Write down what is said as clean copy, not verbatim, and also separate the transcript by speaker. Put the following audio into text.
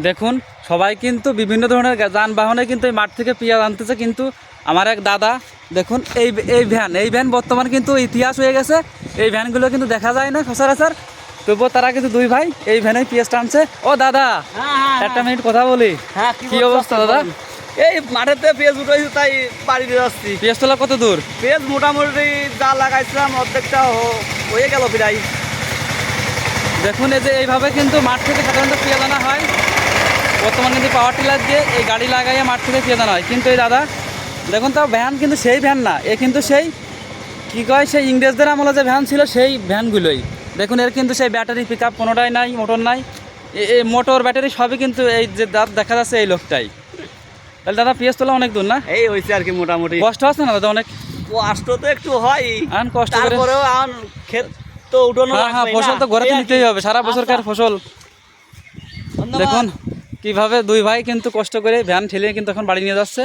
Speaker 1: দেখুন সবাই কিন্তু বিভিন্ন ধরনের যানবাহনে কিন্তু এই মাঠ থেকে পেঁয়াজ আনতেছে, কিন্তু আমার এক দাদা দেখুন এই ভ্যান বর্তমান কিন্তু ইতিহাস হয়ে গেছে। এই ভ্যানগুলো কিন্তু দেখা যায় না সচরাচর, তবুও তারা কিন্তু দুই ভাই এই ভ্যানে পেঁয়াজ টানছে। ও দাদা একটা মিনিট কথা বলি। কি অবস্থা দাদা?
Speaker 2: এই মাঠেতে পেঁয়াজ উঠেছি, তাই বাড়িতে যাচ্ছি।
Speaker 1: পেঁয়াজ তোলা কত দূর?
Speaker 2: পেঁয়াজ মোটামুটি যা লাগাইছিলাম অর্ধেকটা হয়ে গেল প্রায়।
Speaker 1: দেখুন এই যে এইভাবে কিন্তু মাঠ থেকে সাধারণত পেঁয়াজ আনা হয়। বর্তমানে কিন্তু পাওয়ার টিলার দিয়ে এই গাড়ি লাগাইয়ে মাঠ থেকে পেঁয়াজ আনা হয়। কিন্তু এই দাদা দেখুন তাও ভ্যান কিন্তু সেই ভ্যান না, এ কিন্তু সেই কী কয় সেই ইংরেজদের আমলে যে ভ্যান ছিল সেই ভ্যানগুলোই। দেখুন এর কিন্তু সেই ব্যাটারি পিক আপ কোনোটাই নাই, মোটর নাই, এই মোটর ব্যাটারি সবই কিন্তু এই যে দাঁত দেখা যাচ্ছে এই লোকটাই। তাহলে দাদা পেঁয়াজ তোলা অনেক দূর না?
Speaker 2: এই হয়েছে আর কি মোটামুটি।
Speaker 1: কষ্ট হচ্ছে না দাদা? অনেক
Speaker 2: কষ্ট তো একটু হয়,
Speaker 1: আন কষ্ট করে।
Speaker 2: তারপরেও আন ক্ষেত তো উঠানো
Speaker 1: হ্যাঁ হ্যাঁ,
Speaker 2: লাগবেই
Speaker 1: ফসল
Speaker 2: না?
Speaker 1: তো ঘরে
Speaker 2: এই আর
Speaker 1: নিতেই
Speaker 2: কি।
Speaker 1: হবে, সারা বছরকার ফসল।
Speaker 2: ধন্যবাদ।
Speaker 1: দেখুন কিভাবে দুই ভাই কিন্তু কষ্ট করে ভ্যান ঠেলিয়ে কিন্তু এখন বাড়ি নিয়ে যাচ্ছে।